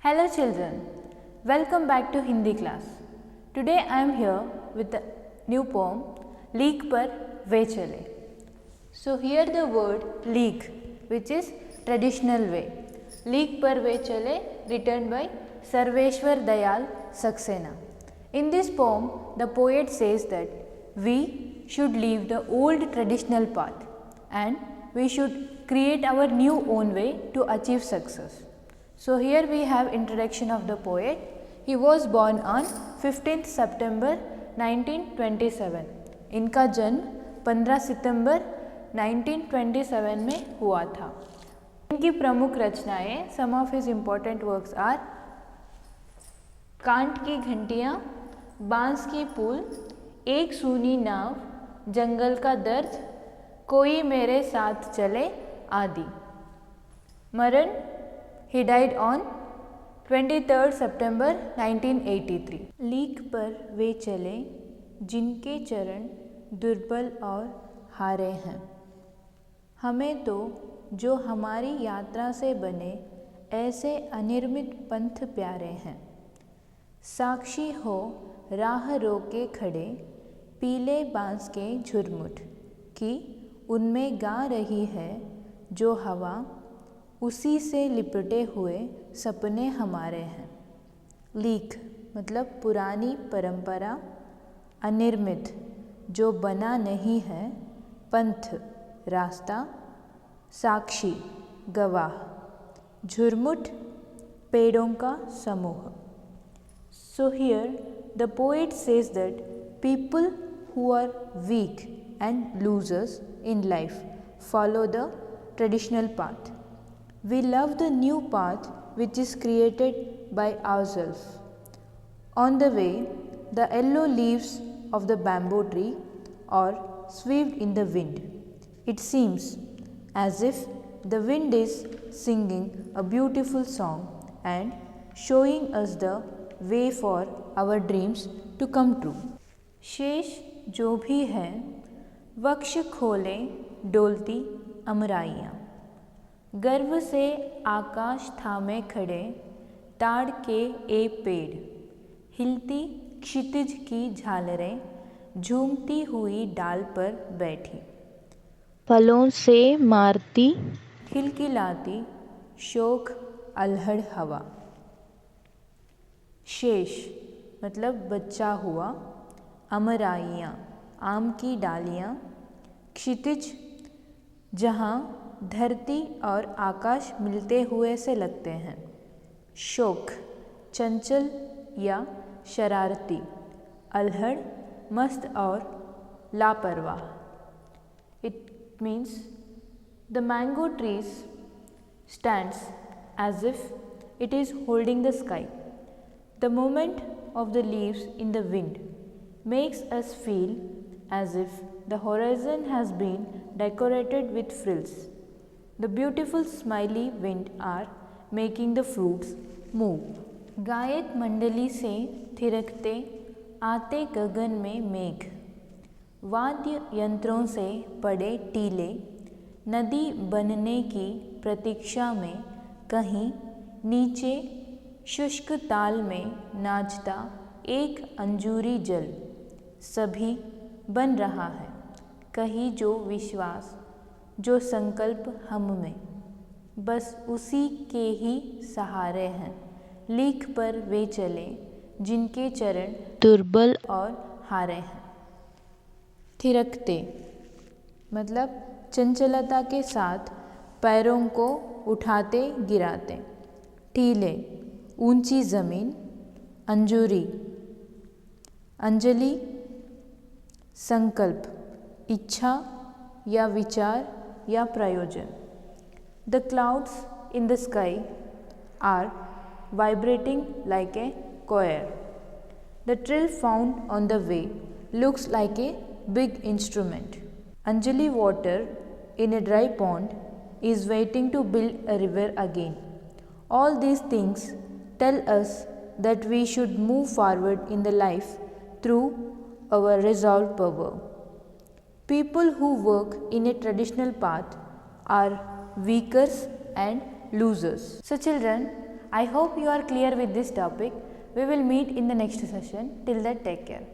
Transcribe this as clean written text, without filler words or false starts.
Hello children, welcome back to Hindi class. Today I am here with the new poem League पर वे चले. So here the word league which is traditional way. League पर वे चले written by Sarveshwar Dayal Saxena. In this poem the poet says that we should leave the old traditional path and we should create our new own way to achieve success. So here we have introduction of the poet. He was born on 15th September 1927. इनका जन्म 15 सितंबर 1927 में हुआ था. इनकी प्रमुख रचनाएं, some of his important works are can't की घंटियाँ, बांस की पुल, एक सूनी नाव, जंगल का दर्द, कोई मेरे साथ चले आदि. मरण, he died on 23rd September 1983. Leak पर वे चले जिनके चरण दुर्बल और हारे हैं. हमें तो जो हमारी यात्रा से बने ऐसे अनिर्मित पंथ प्यारे हैं. साक्षी हो राह रोके खड़े पीले बांस के झुरमुट कि उनमें गा रही है जो हवा, उसी से लिपटे हुए सपने हमारे हैं. लीक मतलब पुरानी परंपरा, अनिर्मित जो बना नहीं है, पंथ रास्ता, साक्षी गवाह, झुरमुट पेड़ों का समूह. So here the poet says that people who are weak and losers in life follow the traditional path. We love the new path which is created by ourselves. On the way, the yellow leaves of the bamboo tree are swept in the wind. It seems as if the wind is singing a beautiful song and showing us the way for our dreams to come true. शेष जो भी है वक्ष खोले डोलती अमराइयाँ, गर्व से आकाश थामे खड़े ताड़ के ए पेड़, हिलती क्षितिज की झालरें झूमती हुई डाल पर बैठी, फलों से मारती खिलखिलाती शोक अल्हड़ हवा. शेष मतलब बचा हुआ, अमराइयाँ आम की डालियाँ, क्षितिज जहाँ धरती और आकाश मिलते हुए से लगते हैं, शोक चंचल या शरारती, अल्हड़ मस्त और लापरवाह. It means the mango trees stands as if it is holding the sky. The movement of the leaves in the wind makes us feel as if the horizon has been decorated with frills. The beautiful smiley wind are making the fruits move. गायक मंडली से थिरकते आते गगन में मेघ, वाद्य यंत्रों से पड़े टीले, नदी बनने की प्रतीक्षा में कहीं नीचे शुष्क ताल में नाचता एक अंजूरी जल. सभी बन रहा है कहीं जो विश्वास, जो संकल्प हम में, बस उसी के ही सहारे हैं. लीक पर वे चले जिनके चरण दुर्बल और हारे हैं. थिरकते मतलब चंचलता के साथ पैरों को उठाते गिराते. टीले ऊंची ज़मीन, अंजूरी अंजलि संकल्प, इच्छा या विचार या प्रयोजन. The clouds in the sky are vibrating like a choir. The trill found on the way looks like a big instrument. Anjali water in a dry pond is waiting to build a river again. All these things tell us that we should move forward in the life through our resolved power. People who work in a traditional path are weakers and losers. So children, I hope you are clear with this topic. We will meet in the next session. Till that, take care.